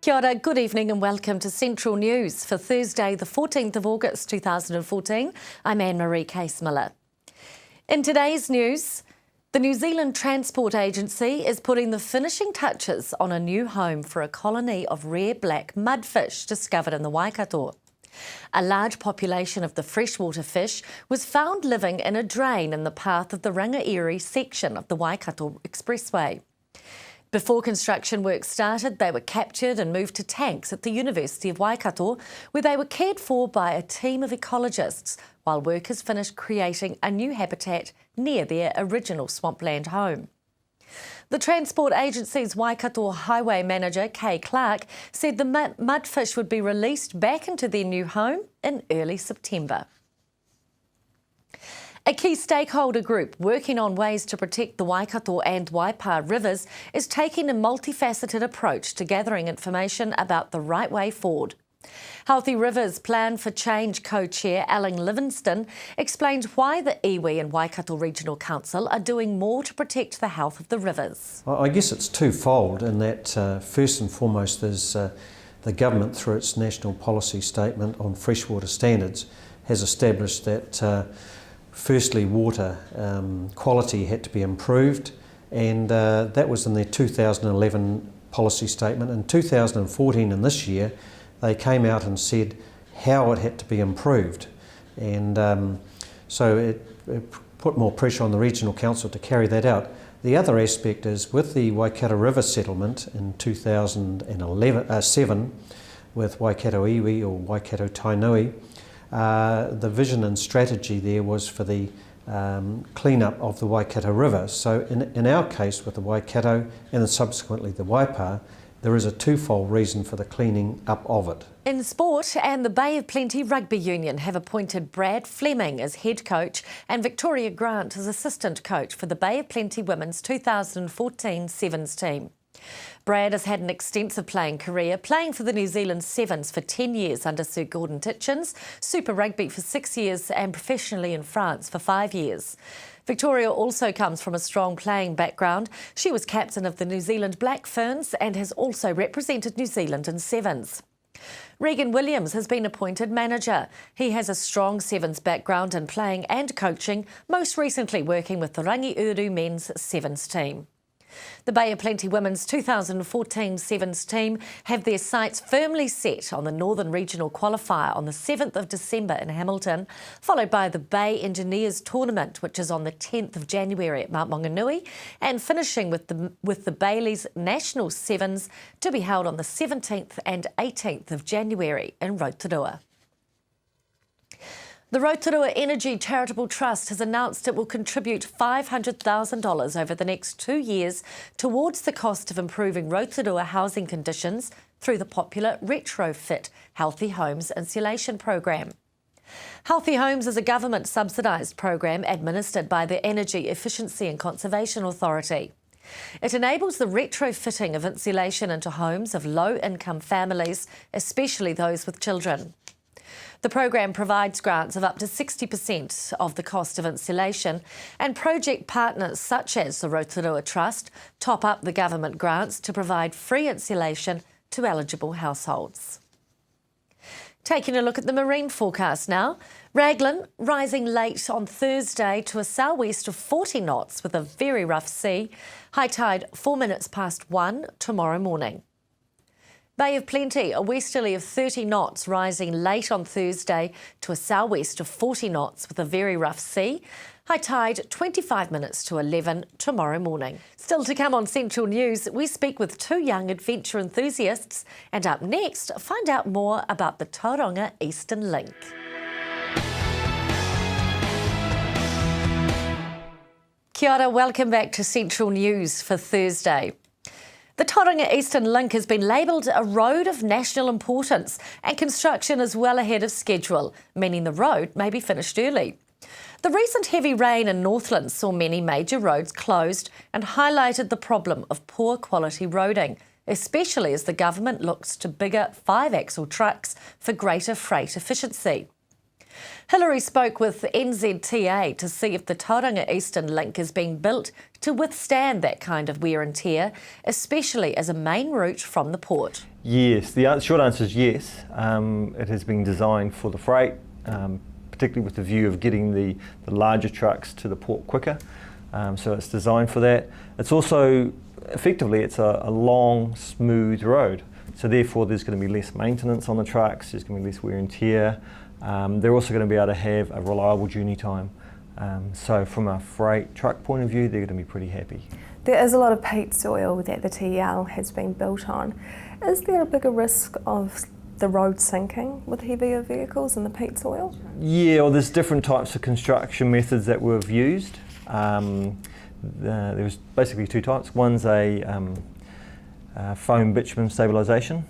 Kia ora, good evening and welcome to Central News for Thursday the 14th of August 2014. I'm Anne-Marie Case-Miller. In today's news, the New Zealand Transport Agency is putting the finishing touches on a new home for a colony of rare black mudfish discovered in the Waikato. A large population of the freshwater fish was found living in a drain in the path of the Rangiiri section of the Waikato Expressway. Before construction work started, they were captured and moved to tanks at the University of Waikato, where they were cared for by a team of ecologists while workers finished creating a new habitat near their original swampland home. The Transport Agency's Waikato Highway Manager, Kay Clark, said the mudfish would be released back into their new home in early September. A key stakeholder group working on ways to protect the Waikato and Waipa rivers is taking a multifaceted approach to gathering information about the right way forward. Healthy Rivers Plan for Change co-chair Alan Livingston explained why the iwi and Waikato Regional Council are doing more to protect the health of the rivers. I guess it's twofold in that first and foremost is the government through its national policy statement on freshwater standards has established that firstly, water quality had to be improved, and that was in their 2011 policy statement. In 2014 and this year, they came out and said how it had to be improved, and so it put more pressure on the Regional Council to carry that out. The other aspect is with the Waikato River settlement in 2007 with Waikato iwi or Waikato Tainui, the vision and strategy there was for the clean-up of the Waikato River. So in our case with the Waikato and then subsequently the Waipa, there is a twofold reason for the cleaning up of it. In sport, and the Bay of Plenty Rugby Union have appointed Brad Fleming as head coach and Victoria Grant as assistant coach for the Bay of Plenty Women's 2014 Sevens team. Brad has had an extensive playing career, playing for the New Zealand Sevens for 10 years under Sir Gordon Tietjens, Super Rugby for 6 years and professionally in France for 5 years. Victoria also comes from a strong playing background. She was captain of the New Zealand Black Ferns and has also represented New Zealand in Sevens. Regan Williams has been appointed manager. He has a strong Sevens background in playing and coaching, most recently working with the Rangiuru men's Sevens team. The Bay of Plenty Women's 2014 Sevens team have their sights firmly set on the Northern Regional Qualifier on the 7th of December in Hamilton, followed by the Bay Engineers Tournament, which is on the 10th of January at Mount Maunganui, and finishing with the Bailey's National Sevens to be held on the 17th and 18th of January in Rotorua. The Rotorua Energy Charitable Trust has announced it will contribute $500,000 over the next 2 years towards the cost of improving Rotorua housing conditions through the popular Retrofit Healthy Homes Insulation Program. Healthy Homes is a government subsidised program administered by the Energy Efficiency and Conservation Authority. It enables the retrofitting of insulation into homes of low-income families, especially those with children. The program provides grants of up to 60% of the cost of insulation, and project partners such as the Rotorua Trust top up the government grants to provide free insulation to eligible households. Taking a look at the marine forecast now. Raglan rising late on Thursday to a sou'west of 40 knots with a very rough sea. High tide 4 minutes past 1 tomorrow morning. Bay of Plenty, a westerly of 30 knots rising late on Thursday to a sou'west of 40 knots with a very rough sea. High tide 25 minutes to 11 tomorrow morning. Still to come on Central News, we speak with 2 young adventure enthusiasts, and up next, find out more about the Tauranga Eastern Link. Kia ora, welcome back to Central News for Thursday. The Tauranga Eastern Link has been labelled a road of national importance, and construction is well ahead of schedule, meaning the road may be finished early. The recent heavy rain in Northland saw many major roads closed and highlighted the problem of poor quality roading, especially as the government looks to bigger 5-axle trucks for greater freight efficiency. Hillary spoke with NZTA to see if the Tauranga Eastern Link is being built to withstand that kind of wear and tear, especially as a main route from the port. Yes, the short answer is yes. It has been designed for the freight, particularly with the view of getting the larger trucks to the port quicker. So it's designed for that. It's also, effectively, it's a long, smooth road. So therefore there's going to be less maintenance on the trucks, there's going to be less wear and tear. They're also going to be able to have a reliable journey time. So from a freight truck point of view, they're going to be pretty happy. There is a lot of peat soil that the TEL has been built on. Is there a bigger risk of the road sinking with heavier vehicles in the peat soil? Yeah, well, there's different types of construction methods that we've used. There was basically two types. One's a foam bitumen stabilisation,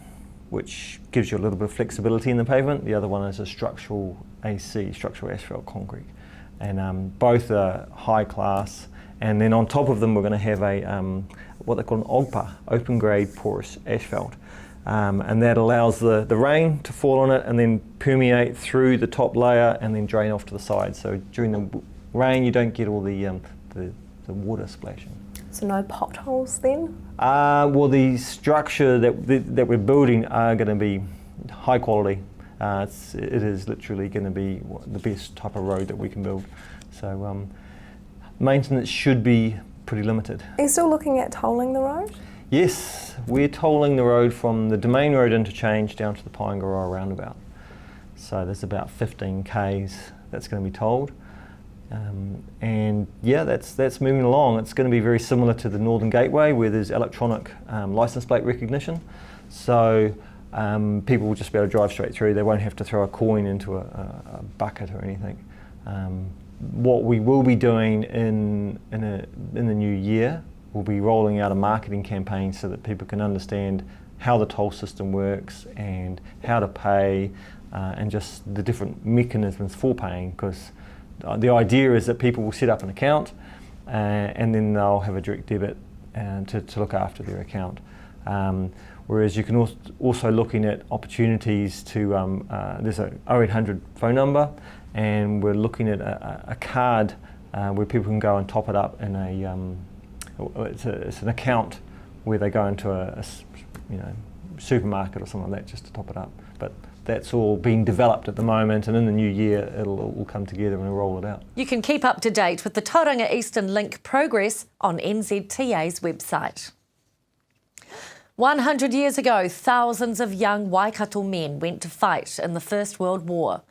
which gives you a little bit of flexibility in the pavement. The other one is a structural AC, structural asphalt concrete. And both are high class. And then on top of them, we're going to have a what they call an OGPA, open grade porous asphalt. And that allows the rain to fall on it and then permeate through the top layer and then drain off to the side. So during the rain, you don't get all the water splashing. So no potholes then? Well, the structure that we're building are going to be high quality. It is literally going to be the best type of road that we can build. So maintenance should be pretty limited. Are you still looking at tolling the road? Yes, we're tolling the road from the Domain Road interchange down to the Paengaroa roundabout. So there's about 15 k's that's going to be tolled. And yeah, that's moving along. It's going to be very similar to the Northern Gateway, where there's electronic license plate recognition. So people will just be able to drive straight through. They won't have to throw a coin into a bucket or anything. What we will be doing in the new year, we'll be rolling out a marketing campaign so that people can understand how the toll system works and how to pay and just the different mechanisms for paying, because the idea is that people will set up an account and then they'll have a direct debit to look after their account. Whereas you can also looking at opportunities to, there's a 0800 phone number, and we're looking at a card where people can go and top it up in it's an account where they go into a supermarket or something like that just to top it up. But that's all being developed at the moment, and in the new year it'll all come together and we'll roll it out. You can keep up to date with the Tauranga Eastern Link progress on NZTA's website. 100 years ago, thousands of young Waikato men went to fight in the First World War.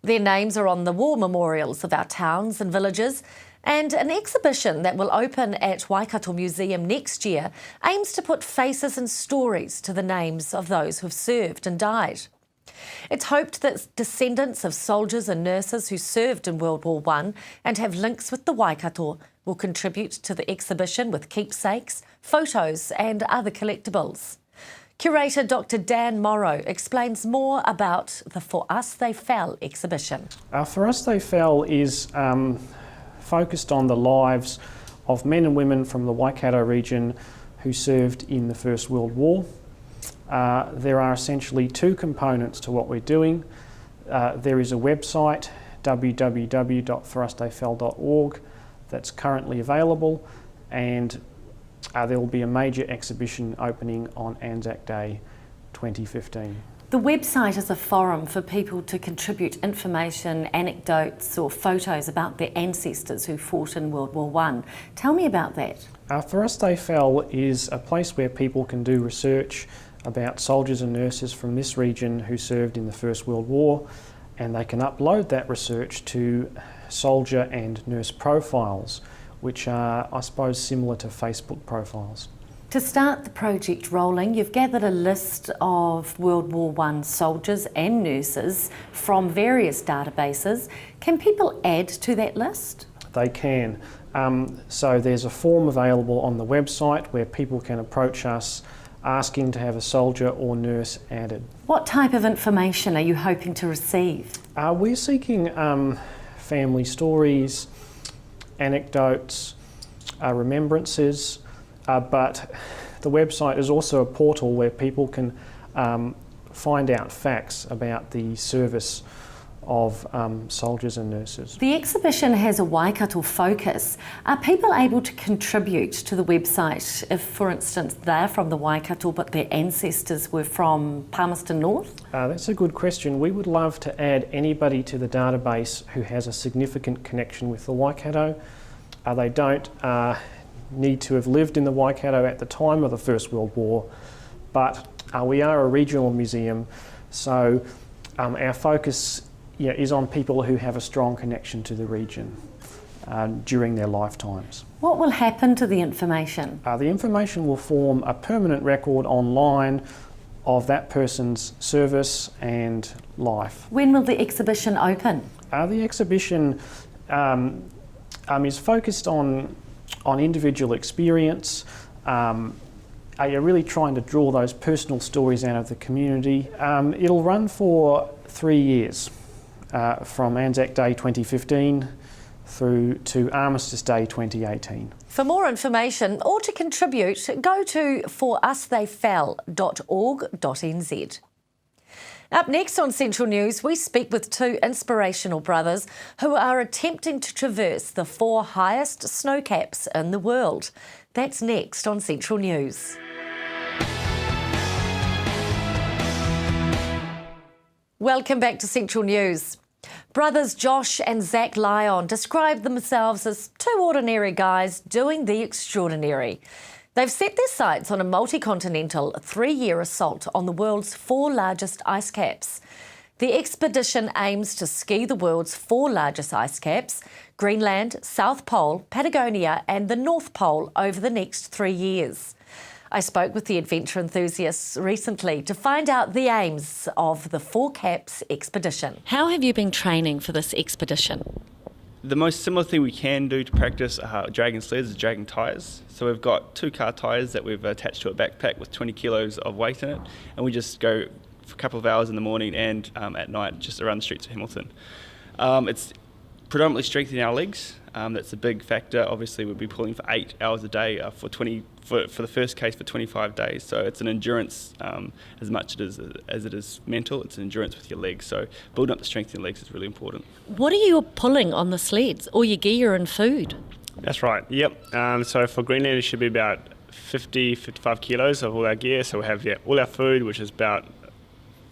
Their names are on the war memorials of our towns and villages, and an exhibition that will open at Waikato Museum next year aims to put faces and stories to the names of those who've served and died. It's hoped that descendants of soldiers and nurses who served in World War I and have links with the Waikato will contribute to the exhibition with keepsakes, photos and other collectibles. Curator Dr Dan Morrow explains more about the For Us They Fell exhibition. For Us They Fell is focused on the lives of men and women from the Waikato region who served in the First World War. There are essentially two components to what we're doing. There is a website, www.forusttheyfell.org, that's currently available, and there will be a major exhibition opening on Anzac Day 2015. The website is a forum for people to contribute information, anecdotes or photos about their ancestors who fought in World War I. Tell me about that. For Us They Fell is a place where people can do research about soldiers and nurses from this region who served in the First World War, and they can upload that research to soldier and nurse profiles, which are, I suppose, similar to Facebook profiles. To start the project rolling, you've gathered a list of World War I soldiers and nurses from various databases. Can people add to that list? They can. So there's a form available on the website where people can approach us asking to have a soldier or nurse added. What type of information are you hoping to receive? We're seeking family stories, anecdotes, remembrances, but the website is also a portal where people can find out facts about the service of soldiers and nurses. The exhibition has a Waikato focus. Are people able to contribute to the website if, for instance, they're from the Waikato but their ancestors were from Palmerston North? That's a good question. We would love to add anybody to the database who has a significant connection with the Waikato. They don't need to have lived in the Waikato at the time of the First World War, but we are a regional museum, so our focus is on people who have a strong connection to the region during their lifetimes. What will happen to the information? The information will form a permanent record online of that person's service and life. When will the exhibition open? The exhibition is focused on individual experience. You're really trying to draw those personal stories out of the community. It'll run for 3 years, from Anzac Day 2015 through to Armistice Day 2018. For more information or to contribute, go to forustheyfell.org.nz. Up next on Central News, we speak with two inspirational brothers who are attempting to traverse the 4 highest snow caps in the world. That's next on Central News. Welcome back to Central News. Brothers Josh and Zach Lyon describe themselves as two ordinary guys doing the extraordinary. They've set their sights on a multi-continental 3-year assault on the world's 4 largest ice caps. The expedition aims to ski the world's 4 largest ice caps, Greenland, South Pole, Patagonia and the North Pole, over the next 3 years. I spoke with the adventure enthusiasts recently to find out the aims of the 4 Caps expedition. How have you been training for this expedition? The most similar thing we can do to practice dragging sleds is dragging tyres. So we've got 2 car tyres that we've attached to a backpack with 20 kilos of weight in it, and we just go for a couple of hours in the morning and at night just around the streets of Hamilton. It's predominantly strengthening our legs. That's a big factor. Obviously we'll be pulling for 8 hours a day for the first case for 25 days. So it's an endurance as much as it is mental. It's an endurance with your legs. So building up the strength in your legs is really important. What are you pulling on the sleds? All your gear and food? That's right, yep. So for Greenland it should be about 55 kilos of all our gear. So we have all our food, which is about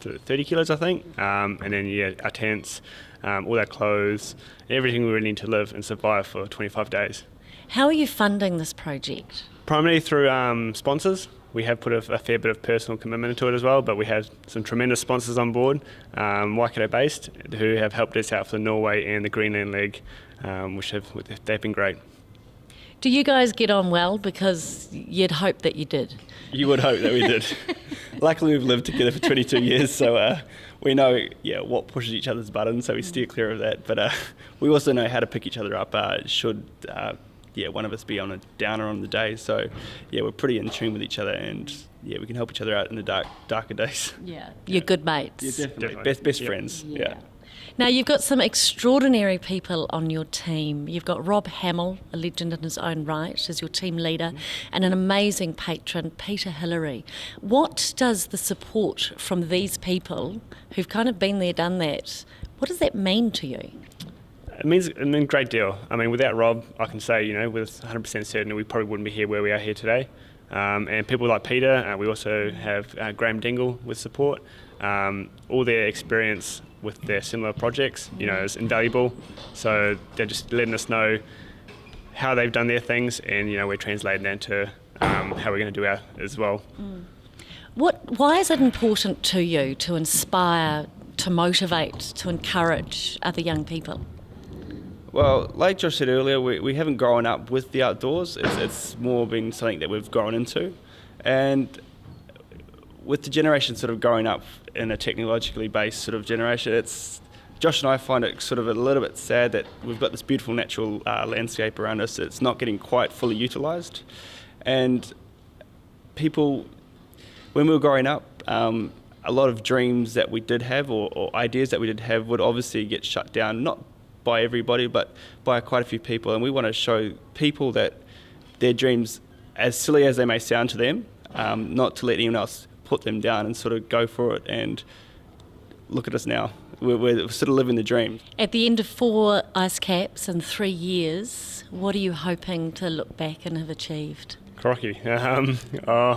30 kilos I think, and then our tents, all our clothes, everything we really need to live and survive for 25 days. How are you funding this project? Primarily through sponsors. We have put a fair bit of personal commitment into it as well, but we have some tremendous sponsors on board, Waikato based, who have helped us out for the Norway and the Greenland leg, they've been great. Do you guys get on well? Because you'd hope that you did. You would hope that we did. Luckily we've lived together for 22 years, so we know what pushes each other's buttons, so we steer clear of that. But we also know how to pick each other up should one of us be on a downer on the day. So we're pretty in tune with each other, and we can help each other out in the darker days. Yeah, you're good mates. Yeah, definitely. Best friends. Yeah. Now, you've got some extraordinary people on your team. You've got Rob Hamill, a legend in his own right, as your team leader, and an amazing patron, Peter Hillary. What does the support from these people who've kind of been there, done that, what does that mean to you? It means a great deal. I mean, without Rob, I can say, with 100% certainty, we probably wouldn't be here where we are here today. And people like Peter, we also have Graham Dingle with support. All their experience with their similar projects, is invaluable. So they're just letting us know how they've done their things, and we're translating that into how we're going to do ours as well. Why is it important to you to inspire, to motivate, to encourage other young people? Well, like Josh said earlier, we haven't grown up with the outdoors. It's more been something that we've grown into, and with the generation sort of growing up in a technologically based sort of generation, Josh and I find it sort of a little bit sad that we've got this beautiful natural landscape around us that's not getting quite fully utilised. And people, when we were growing up, a lot of dreams that we did have or ideas that we did have would obviously get shut down, not by everybody, but by quite a few people. And we want to show people that their dreams, as silly as they may sound to them, not to let anyone else put them down and sort of go for it. And look at us now. we're sort of living the dream. At the end of 4 ice caps in 3 years, what are you hoping to look back and have achieved? Crikey. Well,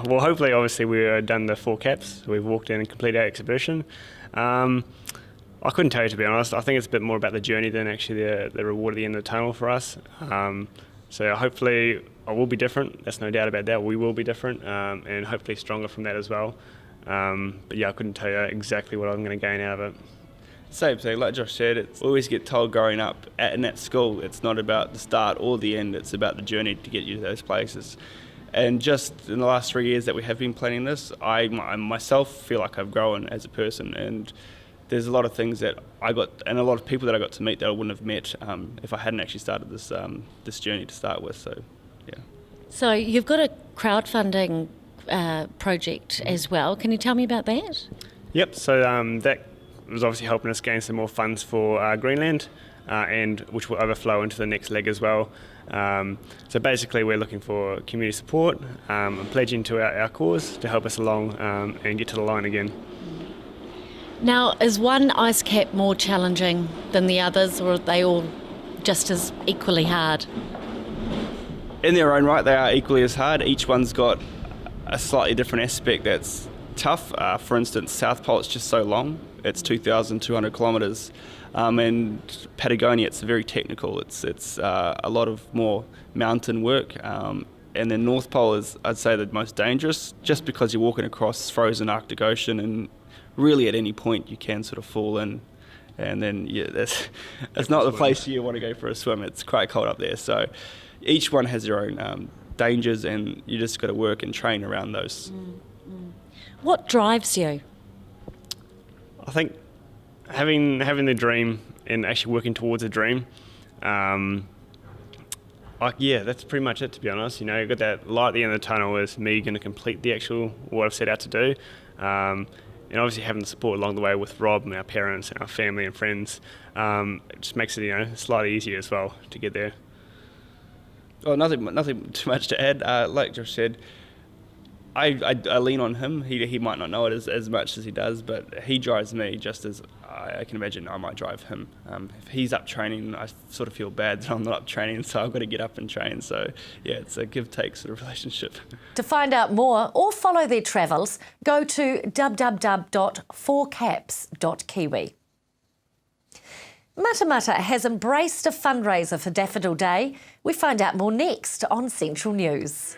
hopefully, obviously, we've done the 4 caps. We've walked in and completed our exhibition. I couldn't tell you, to be honest. I think it's a bit more about the journey than actually the reward at the end of the tunnel for us. So hopefully I will be different. There's no doubt about that. We will be different, and hopefully stronger from that as well. But yeah, I couldn't tell you exactly what I'm going to gain out of it. Same thing, like Josh said, we always get told growing up in that school, it's not about the start or the end, it's about the journey to get you to those places. And just in the last 3 years that we have been planning this, I myself feel like I've grown as a person, and there's a lot of things that I got, and a lot of people that I got to meet that I wouldn't have met if I hadn't actually started this journey to start with. So, yeah. So you've got a crowdfunding project as well. Can you tell me about that? Yep, so that was obviously helping us gain some more funds for Greenland, and which will overflow into the next leg as well. So basically we're looking for community support and pledging to our cause to help us along and get to the line again. Now, is one ice cap more challenging than the others, or are they all just as equally hard? In their own right, they are equally as hard. Each one's got a slightly different aspect that's tough. For instance, South Pole, it's just so long. It's 2,200 kilometres. And Patagonia, it's very technical. It's a lot of more mountain work. And then North Pole is, I'd say, the most dangerous, just because you're walking across frozen Arctic Ocean, and really at any point you can sort of fall in. And then, yeah, it's not the place you want to go for a swim. It's quite cold up there. So each one has their own dangers, and you just got to work and train around those. What drives you? I think having the dream and actually working towards a dream, that's pretty much it, to be honest. You know, got that light at the end of the tunnel is me going to complete the actual what I've set out to do, and obviously having the support along the way with Rob and our parents and our family and friends, it just makes it slightly easier as well to get there. Well, nothing too much to add. Like Josh said, I lean on him. He might not know it as much as he does, but he drives me just as I can imagine I might drive him. If he's up training, I sort of feel bad that I'm not up training, so I've got to get up and train. So yeah, it's a give-take sort of relationship. To find out more or follow their travels, go to www.4caps.kiwi. Matamata has embraced a fundraiser for Daffodil Day. We find out more next on Central News.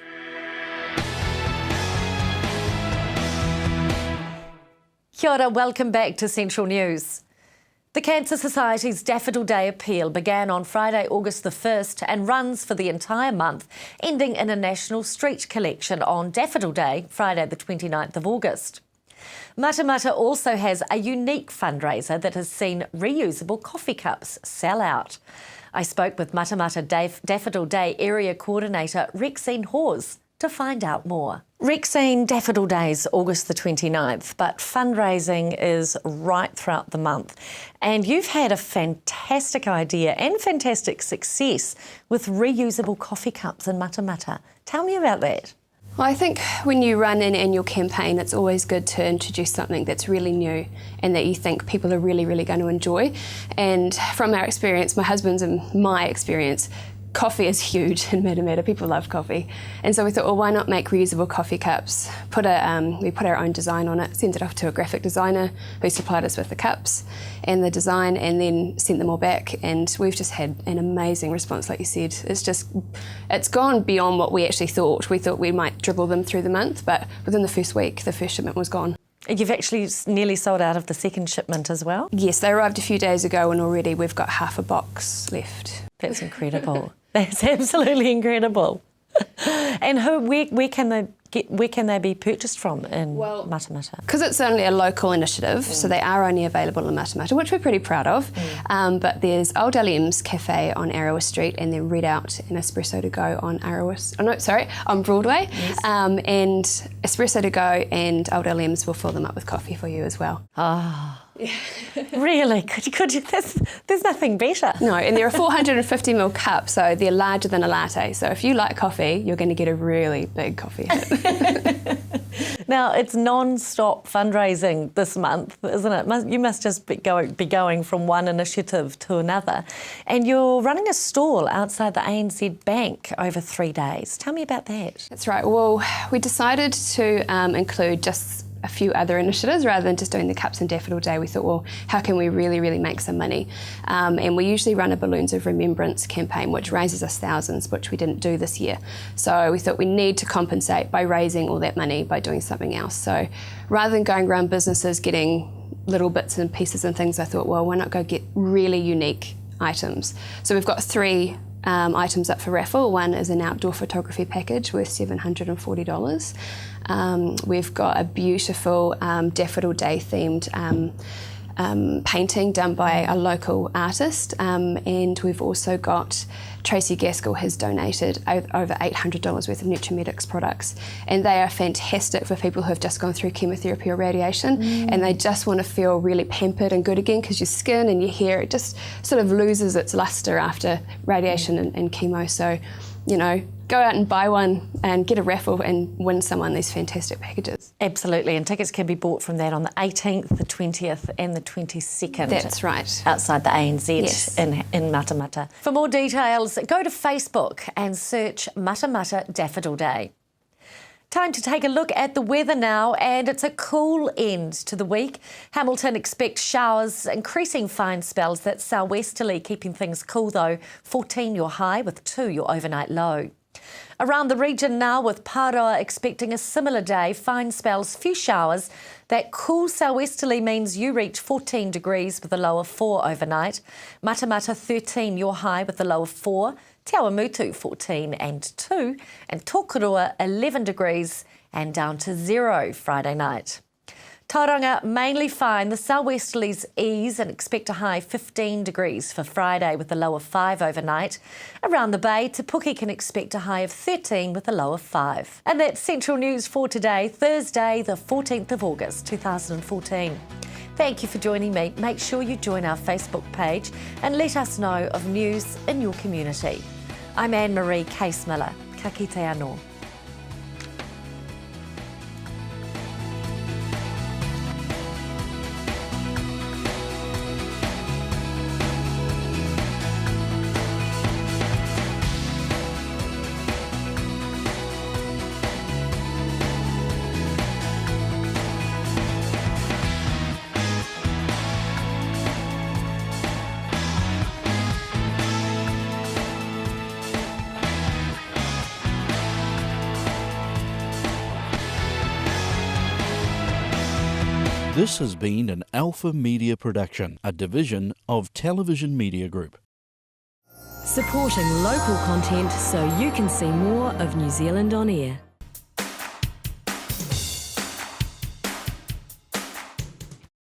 Kia ora, welcome back to Central News. The Cancer Society's Daffodil Day appeal began on Friday, August the 1st and runs for the entire month, ending in a national street collection on Daffodil Day, Friday the 29th of August. Matamata also has a unique fundraiser that has seen reusable coffee cups sell out. I spoke with Matamata Daffodil Day Area Coordinator Rexine Hawes to find out more. Rexine, Daffodil Day's August the 29th, but fundraising is right throughout the month. And you've had a fantastic idea and fantastic success with reusable coffee cups in Matamata. Tell me about that. Well, I think when you run an annual campaign, it's always good to introduce something that's really new and that you think people are really, really going to enjoy. And from our experience, my husband's and my experience, coffee is huge in Matamata. People love coffee. And so we thought, well, why not make reusable coffee cups? We put our own design on it, sent it off to a graphic designer who supplied us with the cups and the design, and then sent them all back. And we've just had an amazing response, like you said. It's gone beyond what we actually thought. We thought we might dribble them through the month, but within the first week, the first shipment was gone. You've actually nearly sold out of the second shipment as well? Yes, they arrived a few days ago, and already we've got half a box left. That's incredible. That's absolutely incredible. And where can they be purchased from in Matamata? Because it's only a local initiative, so they are only available in Matamata, which we're pretty proud of. But there's Old LM's Cafe on Arawa Street, and then Readout and Espresso to Go on on Broadway. Yes. And Espresso to Go and Old LM's will fill them up with coffee for you as well. Really? Could you? There's nothing better. No, and they're a 450ml cup, so they're larger than a latte. So if you like coffee, you're going to get a really big coffee hit. Now, it's non-stop fundraising this month, isn't it? You must just be going from one initiative to another. And you're running a stall outside the ANZ Bank over 3 days. Tell me about that. That's right. Well, we decided to include just a few other initiatives rather than just doing the Cups and Daffodil Day. We thought, well, how can we really make some money? And we usually run a Balloons of Remembrance campaign, which raises us thousands, which we didn't do this year. So we thought we need to compensate by raising all that money by doing something else. So rather than going around businesses getting little bits and pieces and things, I thought, well, why not go get really unique items? So we've got 3 items up for raffle. One is an outdoor photography package worth $740. We've got a beautiful Daffodil Day themed painting done by a local artist, and we've also got Tracy Gaskell has donated over $800 worth of Nutrimedics products, and they are fantastic for people who have just gone through chemotherapy or radiation and they just want to feel really pampered and good again, because your skin and your hair, it just sort of loses its luster after radiation and chemo. So, you know, go out and buy one and get a raffle and win someone these fantastic packages. Absolutely, and tickets can be bought from that on the 18th, the 20th and the 22nd. That's right. Outside the ANZ Yes. in Matamata. For more details, go to Facebook and search Matamata Daffodil Day. Time to take a look at the weather now, and it's a cool end to the week. Hamilton expects showers, increasing fine spells. That's southwesterly, keeping things cool though. 14 your high with 2 your overnight low. Around the region now, with Pāroa expecting a similar day, fine spells, few showers. That cool southwesterly means you reach 14 degrees with a low of 4 overnight. Matamata 13 your high with a low of 4. Te Awamutu 14 and 2, and Tokorua 11 degrees and down to 0 Friday night. Tauranga mainly fine, the southwesterlies ease and expect a high 15 degrees for Friday with a low of 5 overnight. Around the Bay, Te Puke can expect a high of 13 with a low of 5. And that's Central News for today, Thursday the 14th of August 2014. Thank you for joining me. Make sure you join our Facebook page and let us know of news in your community. I'm Anne-Marie Case-Miller. Ka kite anō. This has been an Alpha Media production, a division of Television Media Group. Supporting local content so you can see more of New Zealand on air.